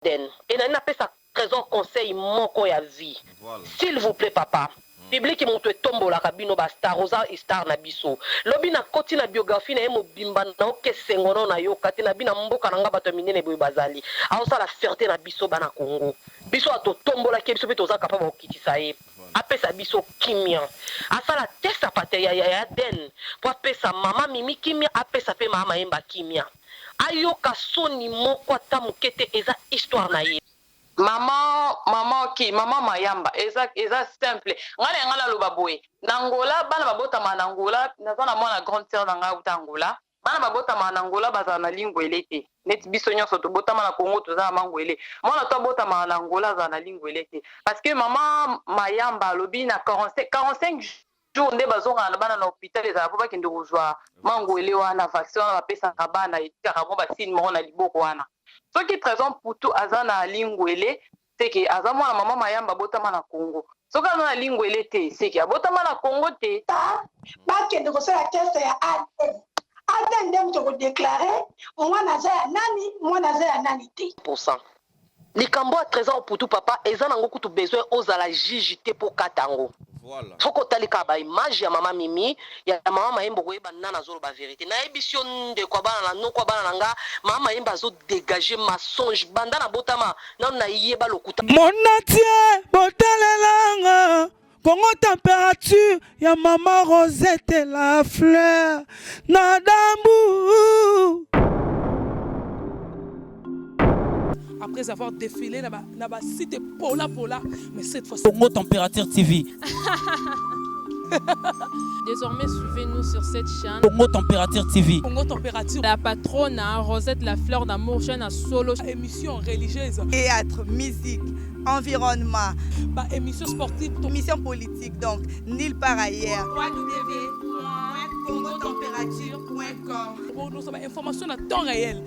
Et n'a pas sa trésor conseil moko ya vie. Voilà. S'il vous plaît papa. Public monte tombola kabino ba star rosa star na biso. Lobi na koti na biographie na emo bimba na oke sengono na yo kati na bina mboka na nga bato minene boy bazali. Aosa la fierté na biso bana Congo. Biso ato tombola ke biso pe toza capable okitisa ye. Apesa biso kimia. Asala testa pate ya den. Po apesa mama mimi kimia apesa pe mama yemba kimia. Ayoka soni moko ata mukete eza histoire na ye. Mama mayamba eza simple ngala loba boye nangola bana babota manangola nazana mwana grande sœur nanga uta angola bana babota manangola bazana na lingwele te net biso nyonso to bota mana Congo to za mangwele mwana to bota manangola za na lingwele te parce que mama mayamba lobi na 45 jours nde bazonga na bana na hôpital ezala po bakende kozwa mangwele wana vaccin wana bapesa na bana etikaka mo basine moko na liboko wana soki trésor putu aza na lingwele seke aza mwana mama mayamba botama na Congo soki aza na lingwele te seke abotama na Congo te bakende kosala teste ya ADN nde moto kodeklare mwana aza ya nani te likambo ya trésor putu papa eza nango kutu besoin ozala juge te po katango. Voilà. Faut que tu ba image ya mama mimi ya mama mayembo ko yeba nana zolo ba vérité na émission de kwa bana na no kwa bana nga mama mayemba zo dégager mensonge banda na botama na yeba lokuta monatie botalelanga Congo température ya mama Rosette la fleur na dambu. Après avoir défilé na ba site Pola, mais cette fois Congo Température TV. Désormais, suivez-nous sur cette chaîne. Congo Température TV. Congo Température. La patronne Rosette la fleur d'amour, chaîne à solo. Émission religieuse. Théâtre, musique, environnement. Émission sportive. Émission politique, donc nulle part ailleurs. www.congotempérature.com. Nous avons information à temps réel.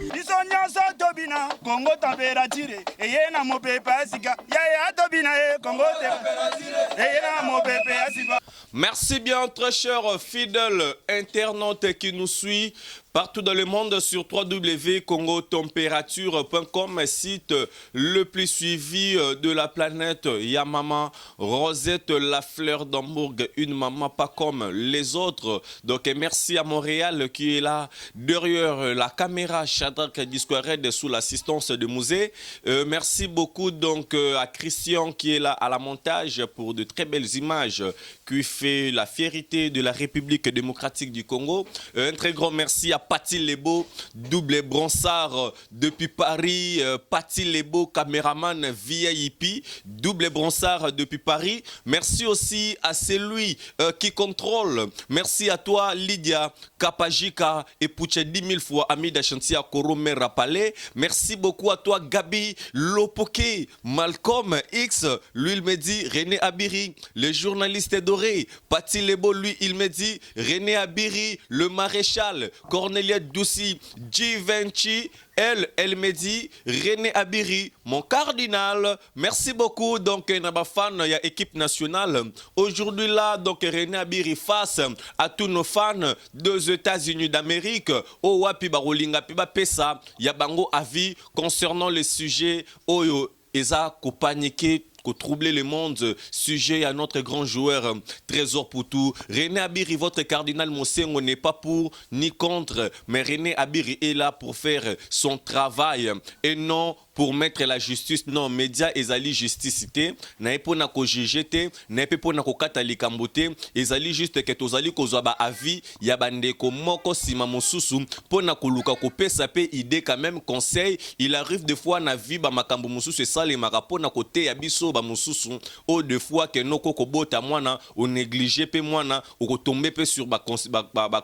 Congo Température. Et y a mon pépé Asika. Yaya Tobina Congo Température. Et y a mon pépé Asika. Merci bien, très chers fidèles internautes qui nous suivent partout dans le monde sur www.congotempérature.com, site le plus suivi de la planète. Ya maman Rosette la fleur d'Hambourg, une maman pas comme les autres. Donc merci à Montréal qui est là derrière la caméra, Shadrach Discored sous l'assistance de Musée. Merci beaucoup donc à Christian qui est là à la montage pour de très belles images qui fait la fierté de la République démocratique du Congo. Un très grand merci à Paty Lebo, double bronsard depuis Paris. Paty Lebo, caméraman VIP, double bronsard depuis Paris. Merci aussi à celui qui contrôle. Merci à toi Lydia Kapajika et Pouche 10 000 fois ami d'Achantia Korome Rapalé. Merci beaucoup à toi Gabi Lopoke, Malcolm X, lui il me dit René Abiri, le journaliste doré. Paty Lebo, lui, il me dit René Abiri, le maréchal. Cornelia Doussi, Givenchy, elle me dit René Abiri, mon cardinal. Merci beaucoup. Donc, Naba fan, il y a équipe nationale. Aujourd'hui, là, donc, René Abiri face à tous nos fans des États-Unis d'Amérique. Oh, wapi barolinga piba pesa. Yabango avis concernant les sujets. Oh, eza ko paniquer, ko troubler le monde, sujet à notre grand joueur Trésor Poutou. René Abiri, votre cardinal Mosengo n'est pas pour ni contre, mais René Abiri est là pour faire son travail et non pour mettre la justice. Non, média ezali justicité, na epona ko jugete, na epona ko katali kambote, ezali juste que tozali kozwa ba avis ya bandeko moko sima mosusu pona ko luka ko pesa pe idée quand même conseil. Il arrive des fois na vie ba makambo mosusu et ça les marapona côté ya biso ba mosusu o deux fois que noko ko bota mwana o négliger pe mwana o ko tomber pe sur ba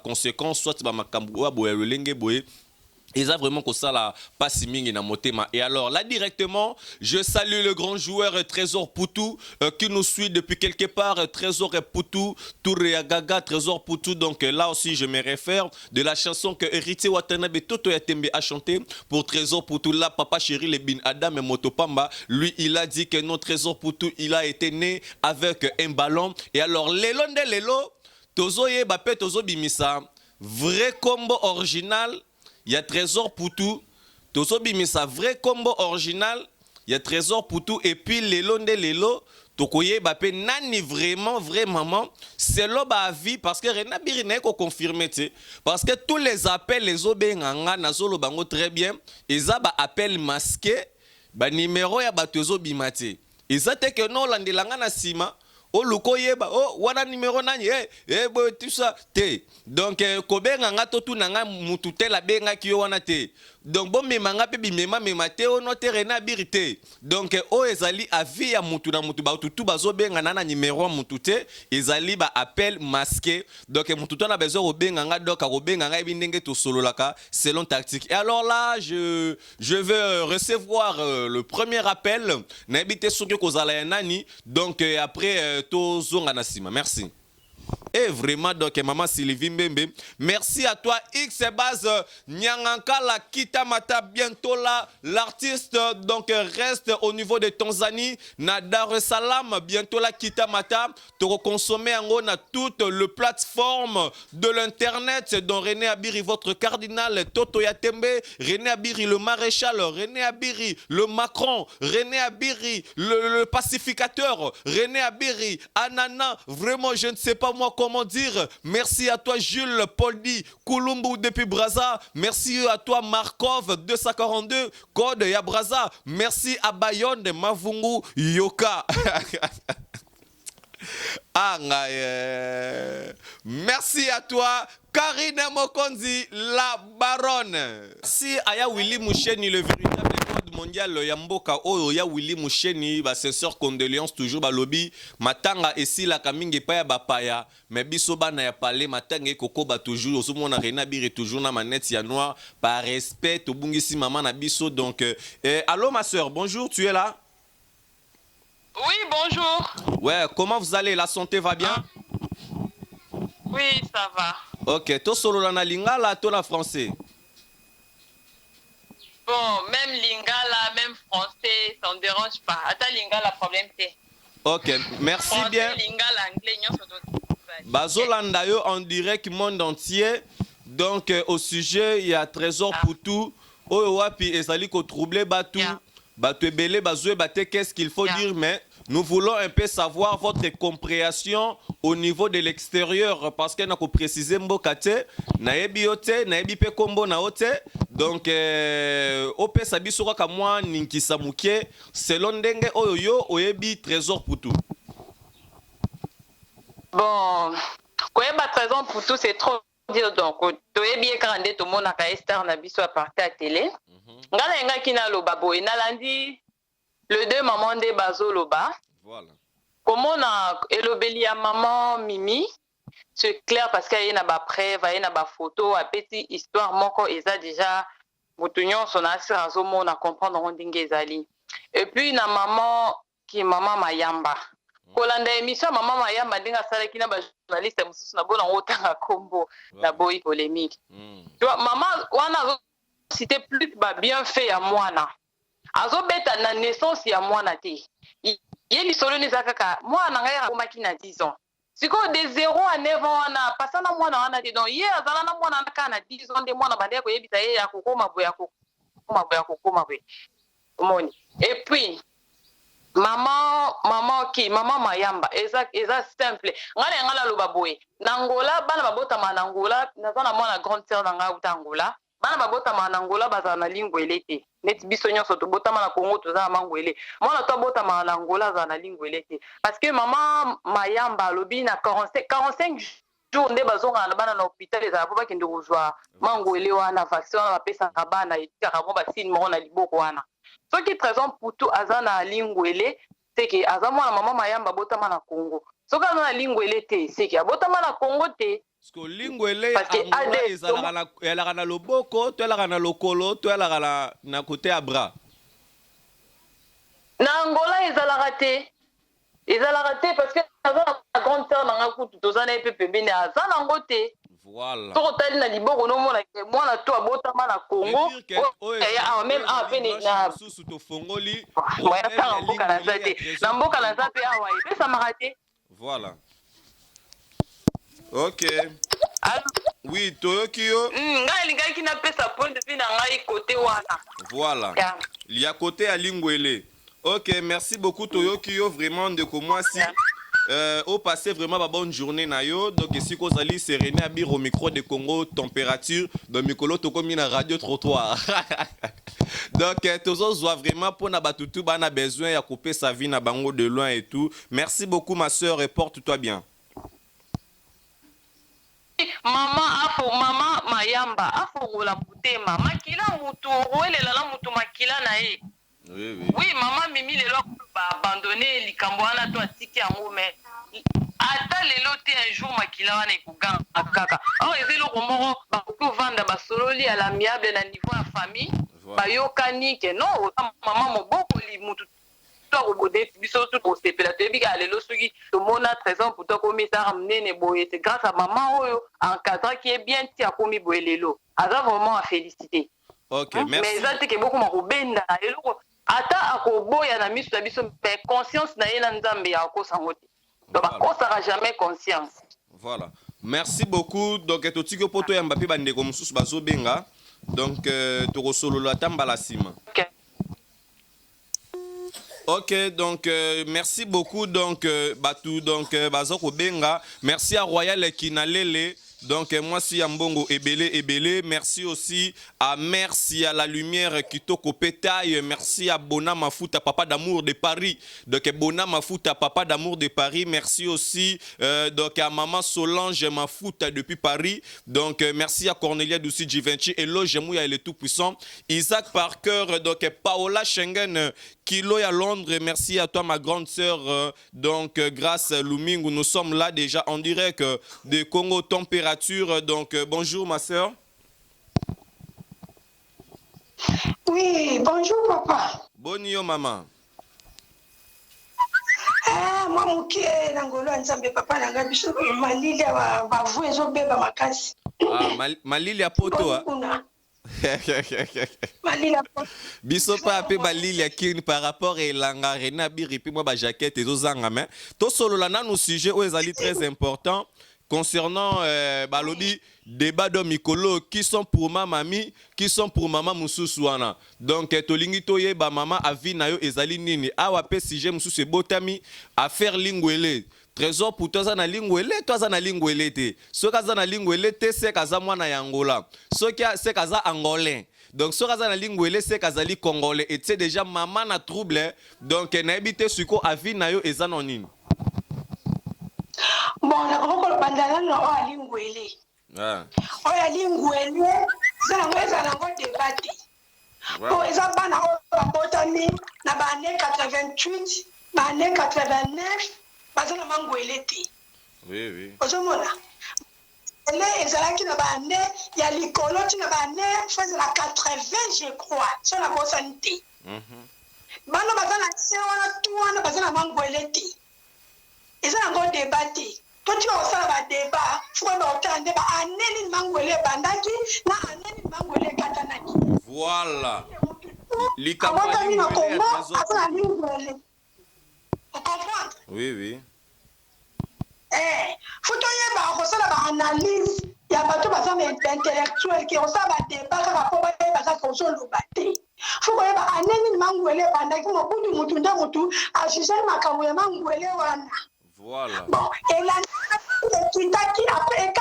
conséquences soit ba makambo wa boya lenge boye. Et ça vraiment que ça la passe mingi na motema. Et alors là directement, je salue le grand joueur Trésor Poutou qui nous suit depuis quelque part. Trésor Poutou, Touré Gaga, Trésor Poutou. Donc là aussi je me réfère de la chanson que Héritier Watanabe Toto Yatembe a chanté pour Trésor Poutou. Là papa chéri les bin Adam et Motopamba, lui il a dit que notre Trésor Poutou il a été né avec un ballon. Et alors Lelo de Lelo, Tozo Yebape Tozo Bimisa, vrai combo original. Il y a Trésor Poutou, Tozo Bimisa, vrai combo original. il y a Trésor Poutou et puis lelo tokoye bape nani vraiment c'est là ba vie parce que Rena Birine ko confirmer parce que tous les appels les obenganga nazolo bango très bien eza ba appel masqué ba numéro ya batozo bimate eza te que non landelanga na sima o luko yeba o wana numéro nani bo tout ça te donc kobenganga to tunanga mutu te la benga ki wana te donc bon memanga pe bimema memate o no te Rena Birite donc o ezali avis ya mutu na mutu ba tutu bazo benga na numéro mutu te ezali ba appel masqué donc mutu to na besoin o benganga donc ko benganga ebindenge to sololaka selon tactique et alors là je vais recevoir le premier appel na ebite soki kozala ya nani donc après to zonga na sima merci. Et vraiment, donc, maman Sylvie Mbembe, merci à toi, X Base Nyangankala Kitamata, bientôt là, l'artiste, donc, reste au niveau de Tanzanie, na Dar es Salaam, bientôt là, Kitamata, te reconsommer en haut, na toute le plateforme de l'internet, dont René Abiri, votre cardinal, Toto Yatembe, René Abiri, le maréchal, René Abiri, le Macron, René Abiri, le pacificateur, René Abiri, Anana, vraiment, je ne sais pas moi comment dire. Merci à toi Jules Poldi Koulumbu depuis Brazza. Merci à toi Markov 242 Code ya Brazza. Merci à Bayonne Mavungu Yoka. Merci à toi Karine Mokonzi la baronne. Si Aya Willy Moucheni le véritable code mondial Yamboka Oyo ya Willy Moucheni ba sincère condoléances toujours ba lobby matanga esi la kamingi pa ya bapaya mais biso bana ya parler matanga koko ba toujours so mona Rena Biri toujours na manette ya noir par respect to bungisi maman na biso donc allô ma sœur bonjour tu es là? Oui, bonjour. Ouais, comment vous allez? La santé va bien? Oui, ça va. Ok, to solo la lingala, to la français. Bon, même lingala, même français, ça ne dérange pas. Attends, lingala, problème c'est. Ok, merci français, bien. Lingala, anglais, Bazolanda yo en direct monde entier. Donc au sujet, il y a Trésor Poutou. Oyo wapi ezali ko troubler batu. Batu ebele bazoué bate qu'est-ce qu'il faut dire mais nous voulons un peu savoir votre compréhension au niveau de l'extérieur parce que nako préciser mbokate na yebi yote na yebi pe kombo na ote donc ope sabiso kwa kamwa ninkisa mukie selon ndenge oyo yo oyebi Trésor Poutou. Bon, koyeba Trésor Poutou c'est trop dire donc toyebi ekande to mona ka Esther na biso à partir à télé. Ngana nga kina loba boy na landi le deux maman de bazo loba. Voilà. Comment na elobeli ya maman Mimi c'est clair parce qu'il y a ba preuve, il y a ba photo, a petit histoire moko eza déjà botunyon son asira zo mona comprendre ndinge ezali. Et puis na maman qui maman Mayamba. Kolanda émission maman Mayamba dinga sala kina ba journaliste mususu na bona otanga kombo na boy polémique. Tu vois maman wana c'était plus bien fait à mwana azobeta na naissance ya mwana te yeli solo neza kaka mwana ngai akomaki na 10 ans siko de 0 à 9 ans wana pasana mwana wana te donc ye azala na mwana na 10 ans de mwana bande ko yebisa ye ya kokoma boya kokoma boya omoni et puis maman Mayamba eza simple ngala loba boye na Angola bana babotama na Angola nazana mwana grande sœur na nga uta Angola bana babotama na Angola bazana na lingwele te net biso nyonso tobotama na Congo tozana mangwele mwana to botama na Angola za na lingwele te parce que maman Mayamba lobi na 45 jours nde bazonga na bana na hôpital ezala po bakende kozwa mangwele wana vaccin wana bapesaka bana etikaka mo basine moko na liboko wana soki Trésor Poutou aza na lingwele c'est que aza mwana maman Mayamba botama na Congo soki aza na lingwele te c'est que abotama na Congo te. Parce que lingwele Angola ezalaka na loboko to elaka na lokolo to elaka na côté à bras. Na Angola ezalaka te parce que aza na grande sœur na nga kutu tozana epe pembeni aza nango te. Voilà. Soko tali na liboko no mona ke mwana to abotama na Congo. Même pene na susu to fongoli. Moya tanga mboka na zate. Na mboka na zate awa epesa marate. Voilà. Ok. Oui, Toyokio. Ngai na pesa point de vue na ngai côté wana. Voilà. Il y a côté à Lingwele. Ok, merci beaucoup Toyo Kyo, vraiment de moi si. Au passé vraiment bonne journée na yo. Donc ici qu'on allait serené à au micro de Congo température de Mikolo to comme na radio trottoir. Donc tous voit vraiment pour na batutu ba na besoin ya couper sa vie na bango de loin et tout. Merci beaucoup ma sœur et porte-toi bien. Mama mayamba afo la putema makila mutu oelela la mutu makila na ye. Oui, maman Mimi les lois abandonné likambo wana to atiki yango mais ata lelo te un jour makila wana ekuga akaka. Oh ezelo komoro ba ko vanda ba sololi à l'amiable na niveau ya famille. Ba yokani ke non maman moboko li mutu to robode biso tout ko sepela te bika lelo soki to mona 13 ans pour to komisa ramener boye c'est grâce à maman oyo encadre qui est bien ti akomi boye lelo. Aza vraiment à féliciter. OK, merci. Mais ça que beaucoup mako benda lelo ata akoboya na miso na biso mais conscience na ye na nzambe ya kosango te donc akosaka jamais conscience. Voilà, merci beaucoup. Donc totiki poto ya Mbappé bandeko mususu bazobenga donc tokosolola tambala sima. Ok, donc merci beaucoup donc Batou donc bazoko benga. Merci à Royal Kinalele. Donc moi si Ambongo Ebele, merci aussi à Merci à la lumière qui toko pétaille, merci à Bona Mafuta papa d'amour de Paris. Donc Bona Mafuta papa d'amour de Paris, merci aussi donc à maman Solange Mafuta depuis Paris. Donc merci à Cornelia Douci Givenchy et Loge Mouya il est tout puissant. Isaac Parker donc Paola Schengen Kilo à Londres, merci à toi ma grande sœur donc grâce Lumingu nous sommes là déjà en direct de Congo température. Donc, bonjour ma soeur. Oui, bonjour papa. Bonjour maman. Ah, moi mukie nangolo nzambe papa nanga biso malili ba vuezo beba makasi. Ah, malili ya poto ah. Malili ya poto. Biso pa ape malili ya kini par rapport à elanga rena biripi moi ba jaquette ezozanga mais to solo la nanu sujet o ezali très important. Concernant Balobi, débat de Mikolo, qui sont pour ma mamie, qui sont pour maman Moussousouana. Donc, tolingi toye ba maman avi na yo ezali nini. Awape si je Moussou botami à faire lingwele. Trésor pour toi na lingwele, toi na lingwele te. So kaza na lingwele te c'est kaza mwana ya Angola. So kia c'est kaza angolais. Donc so kaza na lingwele c'est kazali congolais. Et c'est déjà maman na trouble. Donc na habité suko avi na yo ezano nini. Bon, la grande bandana no alingwele. Ah. O alingwele, ça na ngo débatté. Bon, eza bana o botani na ba année 88, ba année 89, bazana mangwele te. Oui, oui. Ozomona. Elle ezalaki na ba année ya likolo ti na ba année faisait la 80 je crois. Ça na bosanité. Bana bazana se wana tu wana bazana mangwele te. Ils ont encore débattu. Toi, tu as aussi un débat. Il faut entendre un mangolé bandaki, na un mangolé katanaki. Voilà. Les camarades au Congo, après vous comprenez? Oui, oui. Faut que tu aies une analyse. Il y a pas de personnes intellectuelles qui ont ça débat par rapport à ça qu'on se le battait. Faut que un mangolé bandaki, mon bout du mutunda mutu, à juger ma kamouya mangolé wana. Voilà. Bon, et la qui après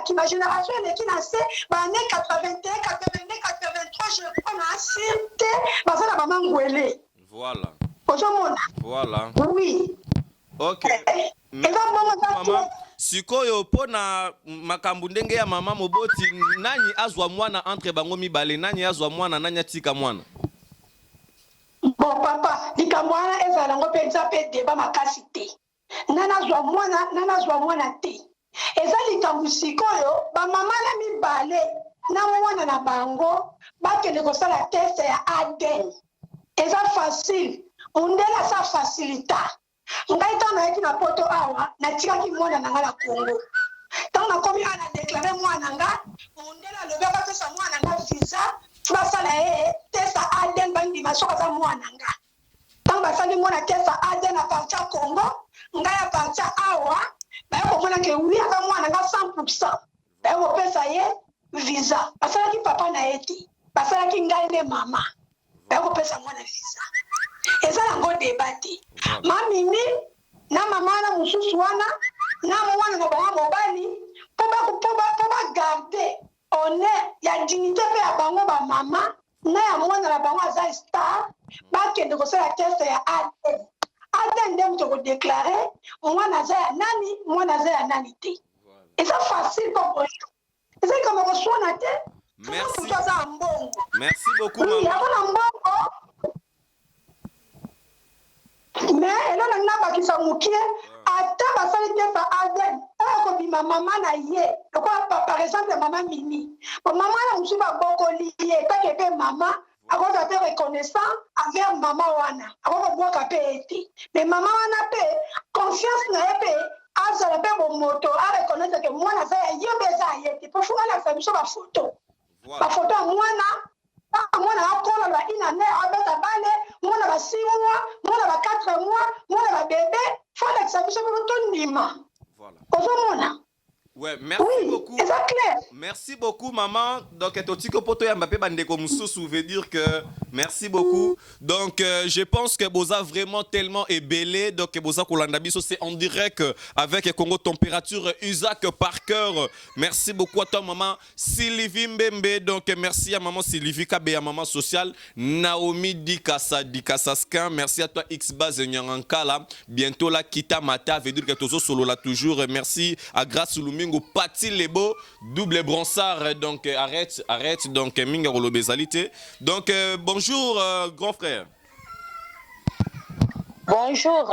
qui ma génération est qui naissait année 81, 82, 83 je crois na cité parce que la maman ngwele. Voilà. Voilà. Oui. OK. Maman, sikoyo pona makambu ndenge ya mama moboti nani azwa mwana entre bango mibale nani azwa mwana nani atika mwana. Bon papa, likambo wana ezala ngo penza pe débat makasi te. Nana zwa mwana te. Eza likambo sikoyo ba mama na mibale na mwana na bango bakende kosala test ya ADN. Eza facile. Ondela sa facilita. Ngai tana yaki na poto awa na tikaki mwana na ngala Congo. Tant na komi ana déclarer mwana nga, ondela lobeka pesa mwana nga visa. Basala test ya ADN bangi masoka za mwana nga. Tant basali mwana test ya ADN à partir Congo, ngai à partir awa, ba ko mona ke oui aka mwana nga 100%. Ba ko pesa ye visa. Basala ki papa na eti. Basala ki ngai ne mama. Ba ko pesa mwana visa. débat te Voilà. mamini na mama na mosusu wana na mwana na bango mobali po bagarde honneur ya dignité mpe ya bango bamama na ya mwana na bango aza star bakende kosala teste ya ADN ADN nde moto kodeklare mwana aza ya nani mwana aza ya nani te eza facile komposo eza kama koswana te Merci. moto aza ya mbongo Merci beaucoup, maman. yango na mbongo mais elona nga bakisa mokie ata basali testa ADN oyo kobima mama na ye lokola par exemple mama mini mama na mosusu babokoli ye take mpe mama akoza mpe reconnaissant envers mama wana akokobwaka mpe ete mais mama wana mpe confiance na ye mpe azala mpe bomoto areconnaître ke mwana aza ya ye mpe eza ya ye te po funga lakisa biso bafoto bafoto ya mwana akola ba une année abeta bale mwana ba 6 mois mwana ba 4 mois mwana ba bébé faut lakisa biso mpe tondima ozomona. Ouais, merci beaucoup. C'est clair. Merci beaucoup, maman. Donc, Totiko Poto Yambapé Bandeko Moussou veut dire que merci beaucoup. Donc, je pense que Boza vraiment tellement ébellé. Donc, Boza Kolandabiso, c'est en direct avec Congo Température. Isaac Parker, merci beaucoup à toi, maman. Sylvie Mbembe, donc merci à maman Sylvie Kabe, à maman sociale. Naomi Dikasaskin, merci à toi, Xbaz Nyangankala. Bientôt, la Kita Mata veut dire que Tozo Solo là toujours. Merci à Grâce Lumi. Pati Lebo, double bronzard, donc arrête, donc Minga Rolobezalité. Donc bonjour grand frère. Bonjour,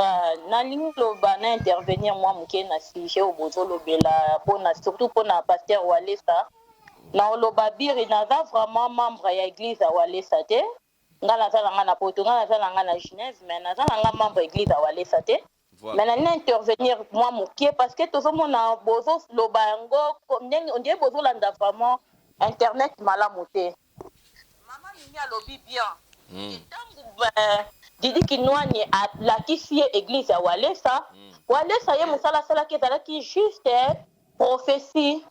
Naling Lobana intervenir moi mouké na sujet au bozo lobela surtout pour na pasteur Walesa. Na lobabiri na vraiment membre ya église à Walesa te. Ngala zala na poto ngala zala na Genève mais na zala membre église à Walesa te. Voilà. Mais intervenir moi mouké parce que tout le monde a besoin de l'obango on dit besoin landa vraiment internet malamuté. Maman mimi a lobby bien. Didi kinwani a la kifie église à Walesa. Walesa ye musala sala ke zala ki juste prophétie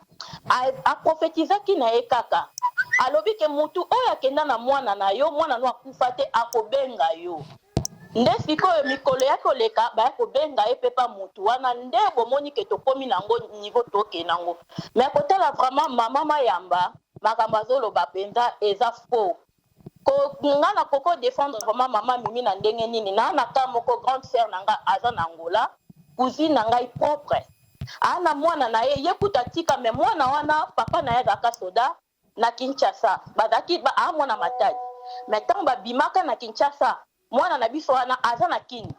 a prophétiser ki na ekaka. A lobby ke mutu oya kenda na mwana na yo mwana no akufate akobenga yo. Nde sikoyo mikolo ya koleka ba kobenga epepa mutu wana nde bomoni ke tokomi nango niveau toke nango mais kotala vraiment mama mayamba makambo azoloba penza eza faux ko ngana koko défendre vraiment mama mimi na ndenge nini na ka moko grande sœur nanga aza na Angola cousine nanga propre ana mwana na ye yekuta tika mais mwana wana papa na ye zaka soda na Kinshasa bazaki ba mwana matadi mais tant ba bimaka na Kinshasa mwana na biso wana aza na kini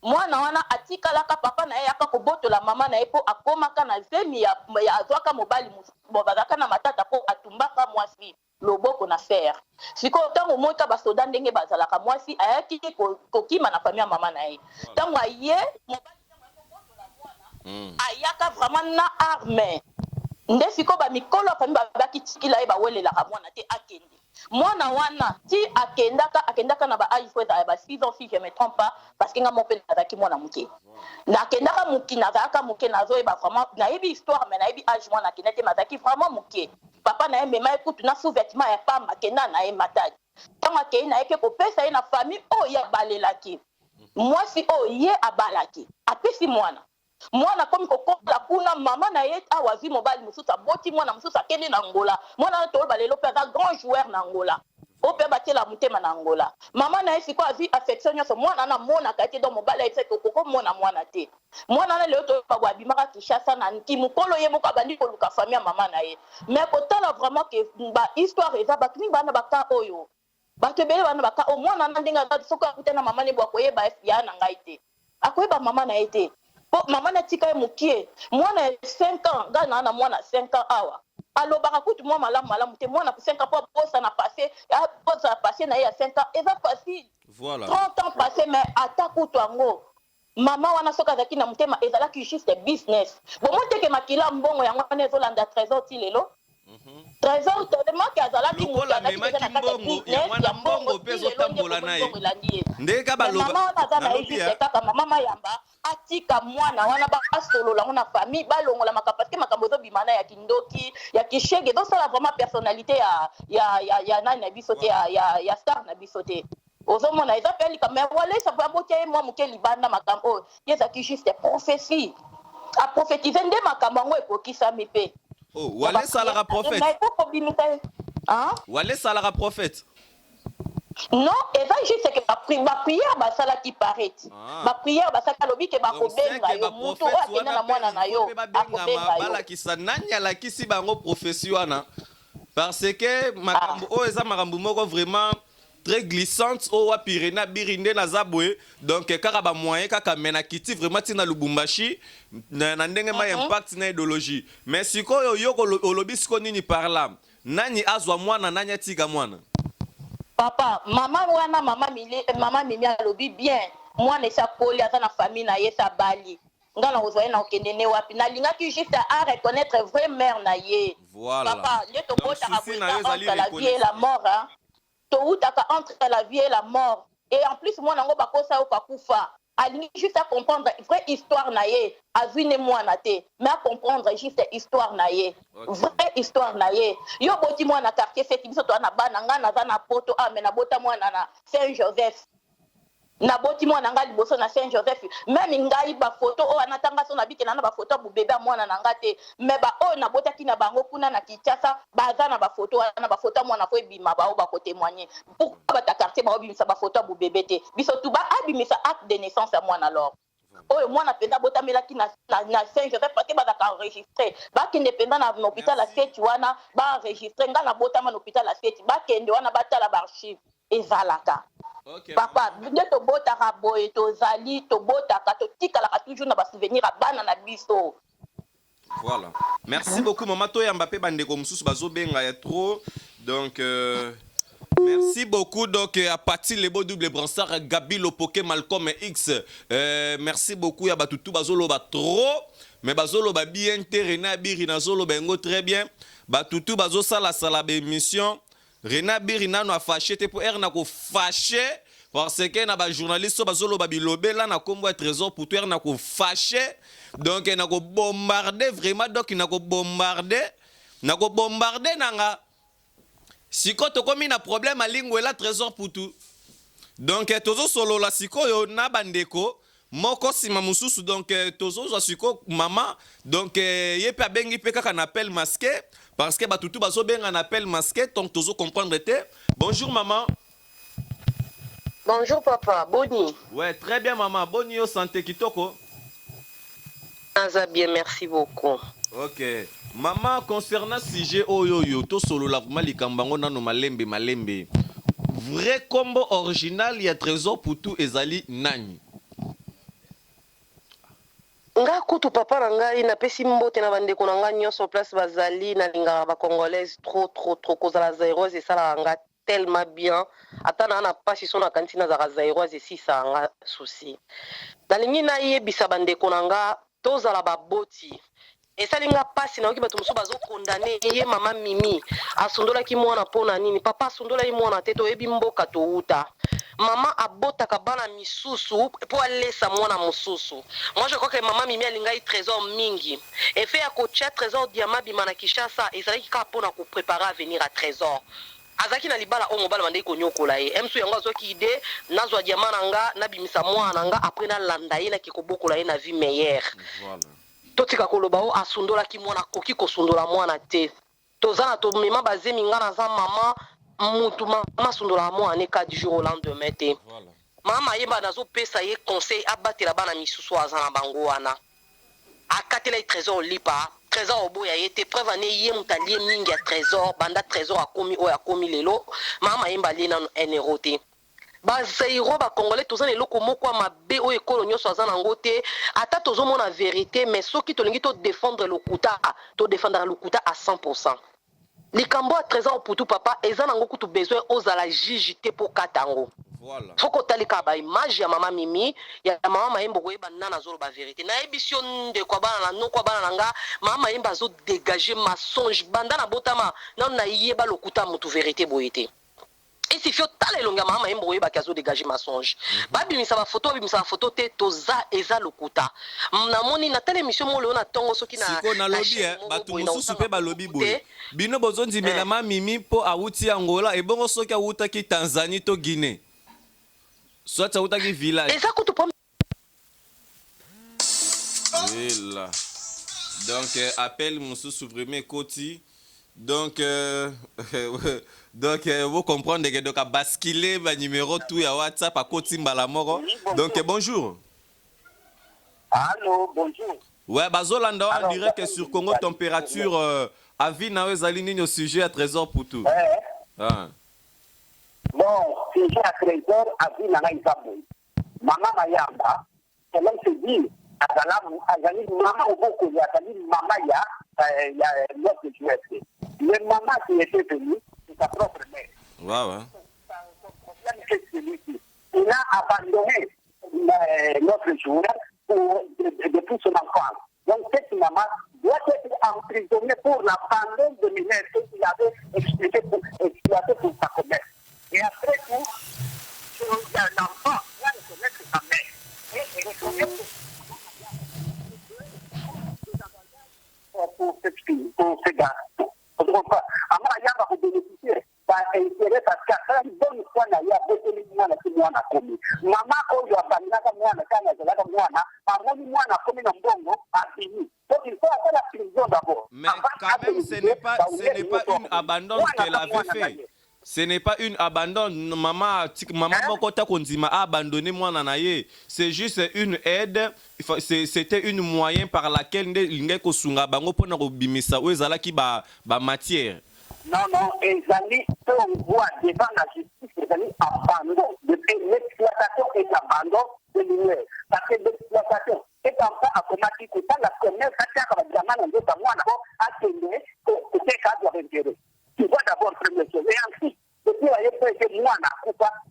mwana wana atikalaka papa na ye aka kobotola mama na ye po akomaka na zemi ya azwaka mobali bazaka na matata po atumbaka mwasi loboko na fer siko ntango moika basoda ndenge bazalaka mwasi ayaki kokima na famille ya mama na ye ntango aye mobali ayaka vraiment na arme nde siko bamikolo ya famille babaki tikila ye bawelelaka mwana te akende mwana wana ti akendaka na ba âge fois ba 6 ans si je me trompe pas parce que nga mon père azaki mwana muke na akendaka muki na zaka muke na zo ba vraiment na yebi histoire mais na yebi âge mwana akendate mazaki vraiment muke papa na ye mema ekutu na sous-vêtement ya pamba akenda na ye matadi ntango akei na ye ke kopesa ye na famille oyo abalelaki mwasi oyo ye abalaki apesi mwana komi kokola kuna mama na ye awa zwi mobali mosusu aboti mwana mosusu akende na Angola mwana wana toloba lelo mpe aza grand joueur na Angola oyo mpe batiela motema na Angola mama na ye sikoyo azwi affection nyonso mwana wana amonaka ye te donc mobali aye seke okokomona mwana te mwana wana lelo toloba bo abimaka Kinshasa na kimokolo ye moko abandi koluka famille ya mama na ye mais kotala vraiment ke bahistoire eza bato mingi bana baka oyo bato ebele bana baka oyo mwana wana ndenge aza soki akutana mama ne bo akoyeba ya na ngai te akoyeba mama na ye te maman na tika mukie mwana 5 ans gana na mwana 5 ans awa alobaka kutu mwa malamu te mwana 5 ans po bosa na passé na ya 5 ans eza facile voilà 30 ans passé mais ata kutu ango mama wana soka zaki na mutema ezalaki juste business bomoteke makila mbongo yango wana ezolanda trésor ti lelo trésor tellement que azalaki muta na kati mbongo ya mwana mbongo pezo tambola naye ndeka baloba mama wana za na juste kaka mama mayamba atika mwana wana basolola ngo na famille balongola makapatike makambo ezobimana ya kindoki ya kishege ezosala vraiment personnalité ya nani na biso te ya star na biso te ozomona eza mpe likambo ya walesa mpo abotia ye mwa moke libanda makambo oyo ye ezalaki juste prophétie aprofetize nde makambo yango ekokisami mpe walesa alaka prophète ekokobimisa ye walesa alaka prophète non eza juste ke bapriere basalaki parete bapriere basalaki alobi ke bakobenga yo moto oyo akenda na mwana na yo akobenga yo balakisa nani alakisi bango prophétie wana parce que makambo oyo eza makambo moko vraiment très glissante oyo wapi Rena Biri nde naza boye donc kaka bamoyen kaka me na kiti vraiment ntina Lubumbashi na ndenge ma impact na idéologie mais sikoyo yo olobi siko nini par là nani azwa mwana nani atika mwana papa mama wana mama mimi alobi bien mwana esakoli aza na famille na ye sabali nga na ozwa ye na okende ne wapi nalingaki juste à reconnaître vraie mère na ye papa nde tobotaka boyika entre la vie et la mort toutaka entre la vie et la mort et en plus mwana yango bakosa yo kakufa alingi juste à comprendre vraie histoire na ye azwi ne mwana te mais à comprendre juste histoire na ye vraie histoire na ye yo boti mwana quartier feti biso toa na bana nga naza na poto mais nabota mwana na Saint Joseph naboti mwana nga liboso na Saint Joseph même ngai bafoto oyo anatanga so nabike na bafoto ya bubebe ya mwana na nga te mais oyo nabotaki na bango kuna na Kinshasa baza na bafoto wana bafoto ya mwana fo ebima bao bakotémoigner pourquoi bata quartier baobimisa bafoto ya bubebe te biso tu baabimisa acte de naissance ya mwana alors oyo mwana mpenza botamelaki na Saint Joseph parce que bazaka enregistré bakende mpenza na hôpital ya Seti wana baenregistré nga na botama na hôpital ya Seti bakende wana batala baarchive ezalaka papa nde tobotaka boye tozali tobotaka totikalaka toujours na basouvenir ya bana na biso. Voilà, merci beaucoup maman toyamba mpe bandeko mosusu bazobenga ya trop donc merci beaucoup donc à partir les beaux double brassard Gabi Lopoke Malcolm X merci beaucoup ya batutu bazoloba trop mais bazoloba bien te Rena Biri nazoloba ngo très bien batutu bazosala sala ba émission Rena Biri nano a fâché te pour na ko fâché parce que na ba journaliste bazoloba bilobe là na kombo trésor pour toi na ko fâché donc na ko bombarder vraiment donc na ko bombarder nanga siko to komi na problème a lingwe la trésor pour tout donc tozo solo la siko yo na bandeko moko sima mususu donc tozo za siko mama donc yepe abengi pe kaka na appel masqué parce que batutu bazo benga na appel masqué donc tozo comprendre te. Bonjour maman. Bonjour papa, Boni. Ouais, très bien maman, Boni yo santé kitoko. Aza bien, merci beaucoup. OK. Maman, concernant sujet oyo to solo la kuma likambango nano malembe. Vrai combo original ya trésor pour tout ezali nani? Nga kutu papa na ngai na pesi mbote na bandeko na ngai nyonso place bazali na linga ba congolaise trop kozala zairoise et ça nga tellement bien atana na pasi so na kantina za zairoise si ça nga souci. Dalingi na yebisa bandeko na nga tozala baboti esalinga pasi na oki bato mosusu bazokondane ye mama Mimi asundolaki mwana mpona nini papa asundolaki mwana te toyebi mboka touta mama abotaka bana misusu po alesa mwana mosusu. Moi je crois que mama Mimi alingai trésor mingi efe ya kotia trésor diamant bima na Kinshasa ezalaki kaka mpona koprépare avenir à trésor azaki na libala o mobala bandeki konyokola ye emsu yango azoki ide nazwa diamant nanga nabimisa mwana nanga après na landa ye na kikobokola ye na vie meilleure. Voilà. Totika koloba o asundolaki mwana koki kosundola mwana te tozana to mema bazemi nga na za mama mutu mama sundola mwana ne 4 jours au lendemain te. Voilà. Mama yeba nazo pesa ye conseil abatela bana misusu azana bango wana akatela trésor lipa trésor oboya yete preuve ane ye mutalie mingi ya trésor banda trésor akomi o akomi lelo mama yemba lina NRO te bazairo ba congolais tozana eloko moko mabe o ekolo nyonso azana ngo te ata tozomona vérité mais soki tolingi to défendre lokuta to défendre lokuta à 100%. Likambo a trésor pour tout papa ezana ngo kutu besoin ozala jijité pour katango. Voilà. Faut que talika ba image ya mama Mimi ya mama Mayembo koyeba nana zolo ba vérité na émission de kwa bana na no kwa bana nga mama Mayemba zo dégager mensonge banda na botama na yeba lokuta mutu vérité boyete. Et si fio tala elonga mama Mayembo koyeba kazo dégager mensonge babimisa ba photo te toza eza lokuta na moni na tele émission mo leona tongo soki na siko na lobby batu mususu pe ba lobby boy bino bozondi mela mama Mimi po awuti Angola e bongo soki awuta ki Tanzanie to Guinée. soit ça outaki village. Et ça coûte pour Là. Donc appel Moussou Souvremé Koti. Donc vous comprenez que donc à basculer le numéro tout à WhatsApp à Koti Mbalamoro. Donc bonjour. Allô, bonjour. Ouais, Bazolanda on dirait que sur Congo température à vie na wezaline au sujet à trésor pour tout. Ah. Bon, sujet à trésor à vie na Isabou. Maman Mayamba, elle se dit azali maman au beaucoup ya azali maman ya notre joueur. Le maman qui était venu, c'est sa propre mère. Ouais. Il a abandonné notre joueur depuis son enfance. Donc cette maman doit être emprisonnée pour l'abandon de mineurs qu'il avait exploité pour sa commerce. Et après tout, l'enfant doit reconnaître sa mère. Et reconnaître pour cette fille, pour ce gars. Ama yamba ko bénéficier ba intérêt parce qu'à une bonne fois na ya beaucoup de mwana ki mwana komi mama oyo abandaka mwana kana zalaka mwana amoni mwana komi na mbongo afini donc il faut faire la prison d'abord. Mais quand même ce n'est pas une abandon qu'elle avait fait. Ce n'est pas une abandon. Maman Bokota Konzima a abandonné moi nanaye. C'est juste une aide. C'était une moyen par laquelle Ngé Kosunga Bango pona bimisa ouezala ki ba matière. Non, Ezali, on voit devant la justice, Ezali abandon de l'exploitation et l'abandon de l'univers. Parce que l'exploitation est en fait automatique. La commerce, ça tient comme diamant en deux mois d'abord à tenir côté cadre d'intérêt. Tu vois d'abord première chose. Et ensuite, depuis la époque de moi,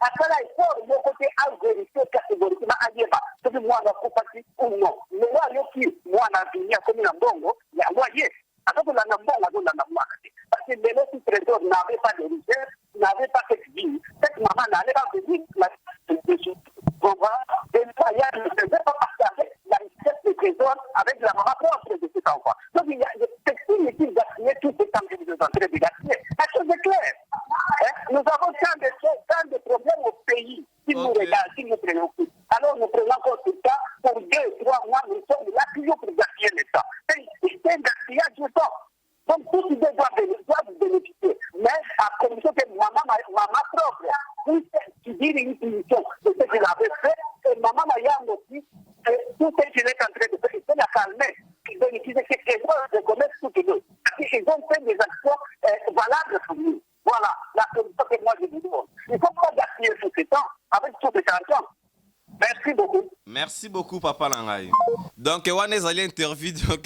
à cela, il faut de côté à vérifier catégoriquement à dire, ce que moi, je ne ou non. Mais moi, moi, je suis comme un bongo, il y a loyer. Alors que la parce que les autres trésors n'avaient pas de richesse, n'avaient pas cette vie. Cette maman n'allait pas venir la et il ne faisait pas partager la richesse des trésors avec la maman propre de cet enfant. Donc il y a c'est inutile d'appuyer tout ce temps que vous êtes en train de gaspiller. La chose est claire. Nous avons tant de problèmes au pays qui nous regardent, qui nous préoccupent. Alors nous prenons encore tout ça pour 2, 3 mois, nous sommes là toujours pour gaspiller le temps. C'est un gaspillage de temps. Donc tout le monde doit bénéficier. Mais à condition que maman propre puisse dire une punition de ce qu'il avait fait, et maman Mayam aussi, tout ce qu'il est en train de faire, il faut la calmer. Ils bénéficient de commerce tout les deux. Ils ont fait des actions valables pour nous. Voilà la condition que moi je vous demande. Il ne faut pas gaspiller tout ce temps avec tout ce argent. Merci beaucoup. Merci beaucoup, Papa Langai. Donc, on est allé interview, donc,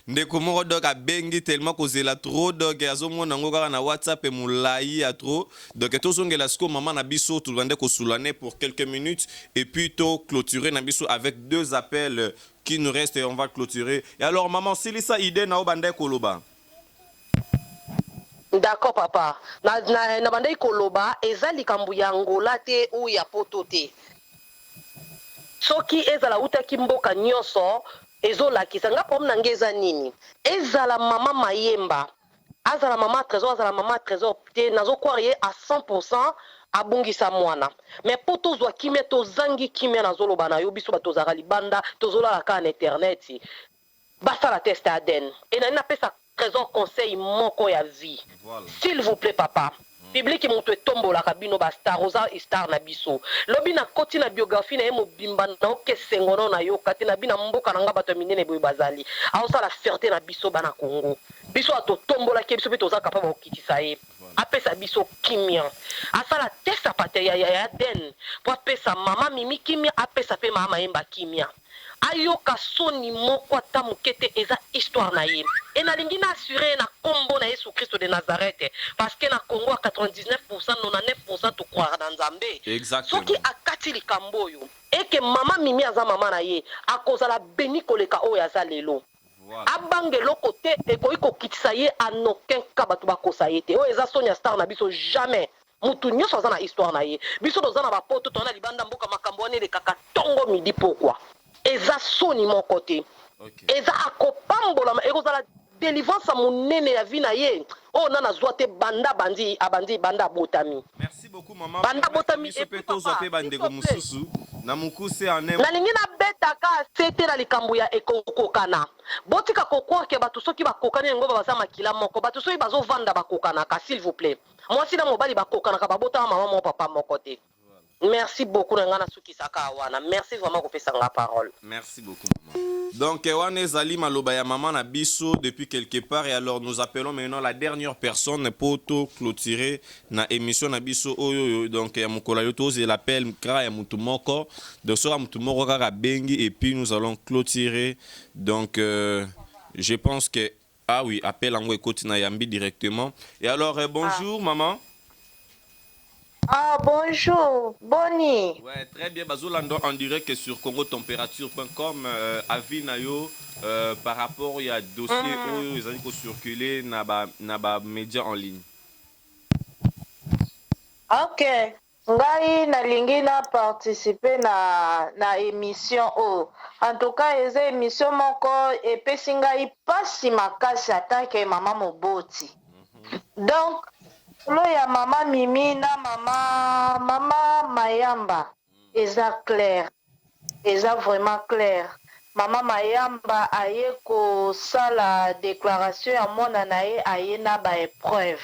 Nekomoro donc a bengi tellement causé la trop, donc, azomo nangoga na WhatsApp et moulai à trop. Donc, tout ce que la sco maman nabiso tout le monde kosulane pour quelques minutes et puis tout clôturer nabiso avec 2 appels qui nous restent et on va clôturer. Et alors, maman, c'est ça idée na obande koloba. D'accord, papa. Na bande koloba ezali kambu ya ngola te ou ya poto te. Soki ezala utaki mboka nyonso ezolakisa nga pom na ngeza nini ezala mama Mayemba azala mama trésor te nazo croire à 100% abungisa mwana mais po tozwa kimia tozangi kimia nazoloba na yo biso batozaka libanda tozola ka na internet basala test ADN et na pesa trésor conseil moko ya vie. Voilà. S'il vous plaît papa. Public moto tombola kabino ba star rosa star na biso lobi na koti na biographie na yemo bimba na okesengono na yo kati na bina mboka na nga bato minene boy bazali aosa la fierté na biso bana Congo biso ato tombola ke biso beto za capable okitisa ye apesa biso kimia asala test apate ya den pour apesa mama mimi kimia apesa pe mama Mayemba kimia ayoka soni moko ata mokete eza histoire na ye et na lingi na assurer na kombo na Yesu Christ de Nazareth parce que na Congo à 99% 99% to croire dans Nzambe. Exactement. Soki akati likambo yo et que mama mimi aza mama na ye akozala beni koleka oyo aza lelo. Voilà. Abangelo côté et ko kitisa ye en aucun cas batu bakosa ye te. O eza Sonia Star na biso jamais. Mutu nyonso aza na histoire na ye. Biso toza na bapoto tona libanda mboka makambo ane le kaka tongo midi pourquoi. Eza soni mon côté. Okay. Eza akopambola ekozala délivrance à mon nene ya vie na ye oh nana zwa te banda bandi abandi banda botami. Merci beaucoup maman. Banda botami et puis papa bandeko mususu na mukuse anem. Nalingi na betaka sete na likambo ya ekokokana. Botika kokwa ke bato soki bakokani ngo baza makila moko bato soki bazo vanda bakokana ka s'il vous plaît. Moi si na mobali bakokana ka babota maman mon papa mon côté. Merci beaucoup ngana suki saka wana. Merci vraiment ko pesa nga parole. Merci beaucoup maman. Donc wane zali maloba ya maman na biso depuis quelque part et alors nous appelons maintenant la dernière personne pour tout clôturer na émission na biso oyo donc ya mukolayo toze l'appel kra ya mutu moko donc so mutu moko kaka bengi et puis nous allons clôturer donc je pense que ah oui appel en ekoti na yambi directement et alors bonjour maman. Ah bonjour, Boni. Ouais, très bien. Bazolando en direct sur congotempérature.com avis nayo par rapport à dossier où ils ont circulé na ba média en ligne. OK. Ngai nalingi na participer na émission o. En tout cas, les émission moko epesi ngai pasi makasi atake mama moboti. Donc lo ya mama Mimi na mama Mayamba eza clair, eza vraiment clair. Mama Mayamba aye ko sala déclaration ya mona na ye aye na ba épreuve.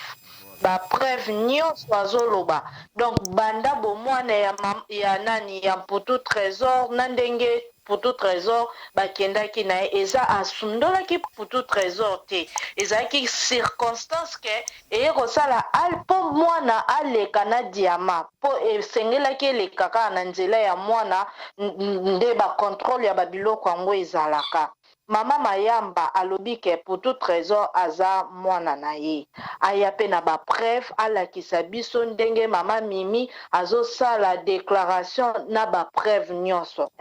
Ba preuve nyonso azoloba. Donc banda bo mwana ya nani ya Mputu Trésor na ndenge Mputu Trésor bakendaki na ye eza asundolaki Mputu Trésor te ezalaki circonstance ke eye kosala mpo mwana aleka na diama mpo esengelaki eleka kaka na nzela ya mwana nde bacontrôle ya babiloko yango ezalaka. Mama Mayamba alobi ke Mputu Trésor aza mwana na ye aya pe na bapreuve alakisa biso ndenge mama Mimi azosala déclaration na bapreuve nyonso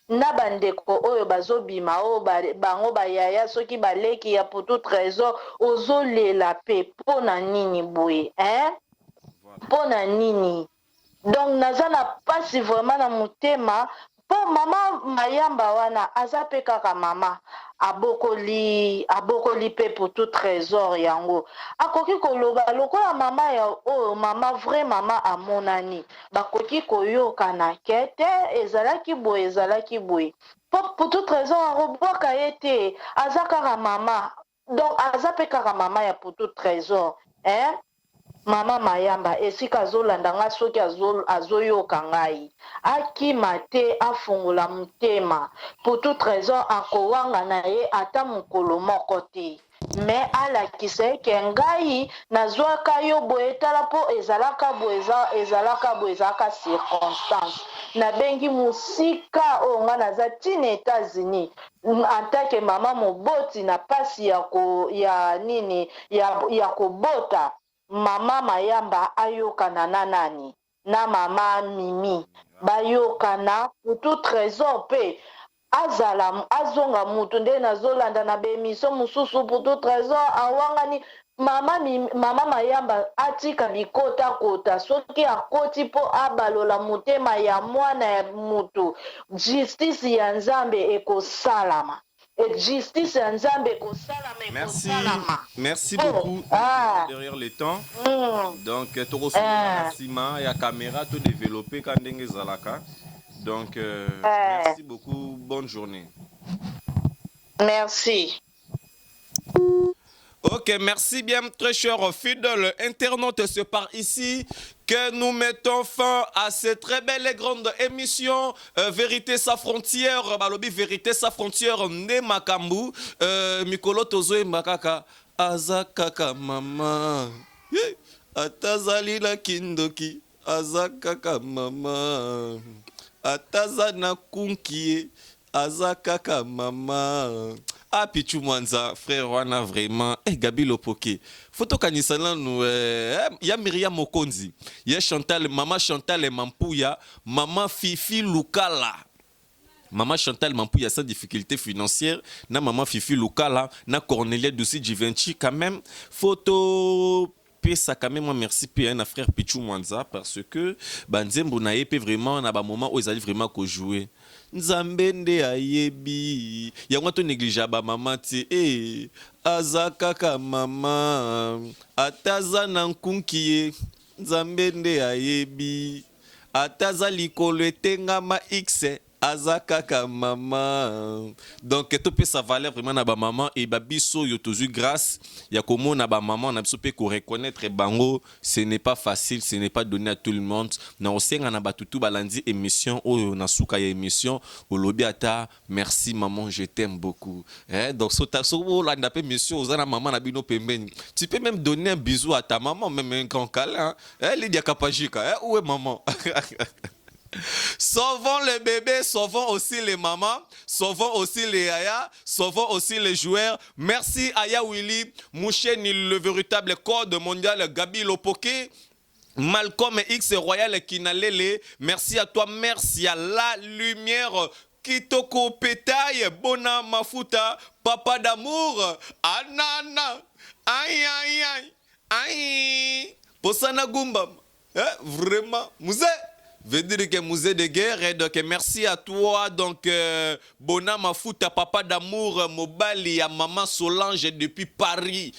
na bandeko oyo bazobima oyo bango bayaya soki baleki ya Mputu Trésor ozolela pe mpo na nini boye mpo na nini. Donc naza na pasi vraiment na motema po mama Mayamba wana aza pe kaka mama abokoli pe Mputu Trésor yango akoki koloba lokola mama ya oyo mama vrai mama amonani bakoki koyokana kete ezalaki boye po Mputu Trésor arobwaka ye te aza kaka mama. Donc aza pe kaka mama ya Mputu Trésor mama Mayamba esika azolanda nga soki azoyoka ngai akima te afungola motema Mputu Trésor akowanga na ye ata mokolo moko te me alakisa eke ngai nazwaka yo boye tala mpo ezalaka boye ezalaka circonstance nabengi mosika oyo nga naza ntina États-Unis antake mama moboti na pasi ya kobota. Mama Mayamba ayokana na nani na mama Mimi bayokana Mputu Trésor pe azonga mutu nde nazolanda na bemiso mususu Mputu Trésor awangani mama Mayamba atika bikota kota soki akoti po abalola motema ya mwana ya mutu justice ya Nzambe ekosalama. Et justice en Zambie merci beaucoup derrière le temps donc tu reçois la ya caméra tout développé quand ndenge zalaka donc merci beaucoup, bonne journée. Merci. Ok, merci bien, très cher fidèle internaute. C'est par ici que nous mettons fin à cette très belle et grande émission Vérité sans frontière. Balobi Vérité sans frontière, ne makambu. Mikolo tozo makaka. Azakaka mama. Atazali la kindoki. Azakaka mama. Atazana kunkie. Azakaka mama. Ah, Pichu Mwanza, frère wana vraiment. Gabi Lopoke. Photo kanisana nous ya Myriam Mokonzi. Ya Chantal, maman Chantal Mampouya, maman Fifi Lukala. Maman Chantal Mampouya sans difficulté financière, na maman Fifi Lukala, na Cornelia Dussi Givenchy quand même. Photo ça quand même moi merci puis un frère Pichou Mwanza parce que banzembo na yé vraiment na ba moment où ils allaient vraiment ko jouer. Nzambende ayebi yango to négligea ba maman ti azaka ka mama ataza na nkunkiye nzambende ayebi ataza likolo etengama x azaka ka mama. Donc tout peut sa valeur vraiment na ba maman et ba biso yo toujours grâce ya komo na ba maman na biso peut ko reconnaître bango ce n'est pas facile, ce n'est pas donné à tout le monde. Na osenga na batutu balandi émission o na suka ya émission o lobi ata merci maman je t'aime beaucoup. Donc so la na émission ozana maman na bino pembeni. Tu peux même donner un bisou à ta maman même un grand câlin. Lydia Kapajika où est maman? Sauvons les bébés, sauvons aussi les mamans, sauvons aussi les yaya, sauvons aussi les joueurs. Merci Aya Willy, Moucheni, le véritable code mondial, Gabi Lopoké, Malcolm X Royal Kinalele. Merci à toi, merci à la lumière. Kitoko Pétaille, Bona Mafuta, Papa d'amour, Anana, aïe aïe aïe, aïe, Posana Gumba, vraiment, Mouzé. Veut dire que musée de guerre et donc merci à toi donc Bona Mafuta papa d'amour Mobali à maman Solange depuis Paris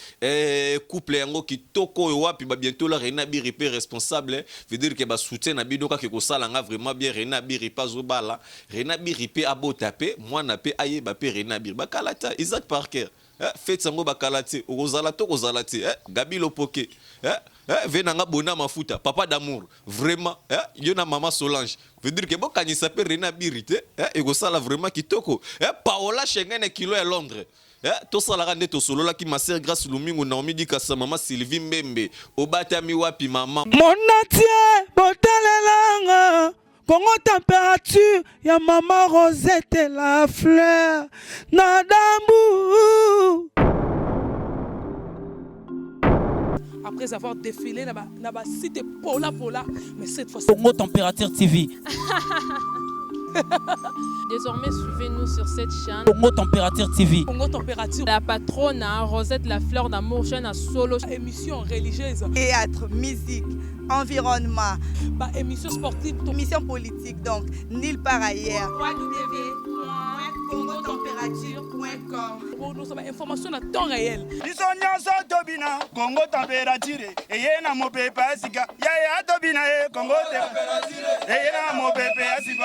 couple yango kitoko wapi ba bientôt la Rena Biripe responsable veut dire que ba soutien na bidoka ke ko sala nga vraiment bien Rena Biripe zobala Rena Biripe abotape moi na pe aye ba pe Rena Bir ba kalata Isaac Parker faites sango ba kalate ozala to kozala te Gabi Lopoké venanga Bona Mafuta papa d'amour vraiment yo na maman Solange veut dire que bon quand il s'appelle Rena Birite et go sala vraiment kitoko Paola Schengen kilo à Londres to sala rande to solo la ki ma sœur grâce Lumingo Naomi di ka sa maman Sylvie Mbembe obatami wapi maman Monatie botalelanga Congo température ya maman Rosette la fleur Nadambu. Après avoir défilé dans la cité Pola, mais cette fois Congo Température TV. Désormais, suivez-nous sur cette chaîne. Congo Température TV. Congo Température. La patronne, Rosette la fleur d'amour, chaîne à solo. Émission religieuse. Théâtre, musique, environnement. Émission sportive. Émission politique, donc, nulle part ailleurs. www.congotempérature.com. Nous avons information à temps réel. Congo Température. Et yena mo pepe asika. Ya tobina Congo Température. Et yena mo pepe asika.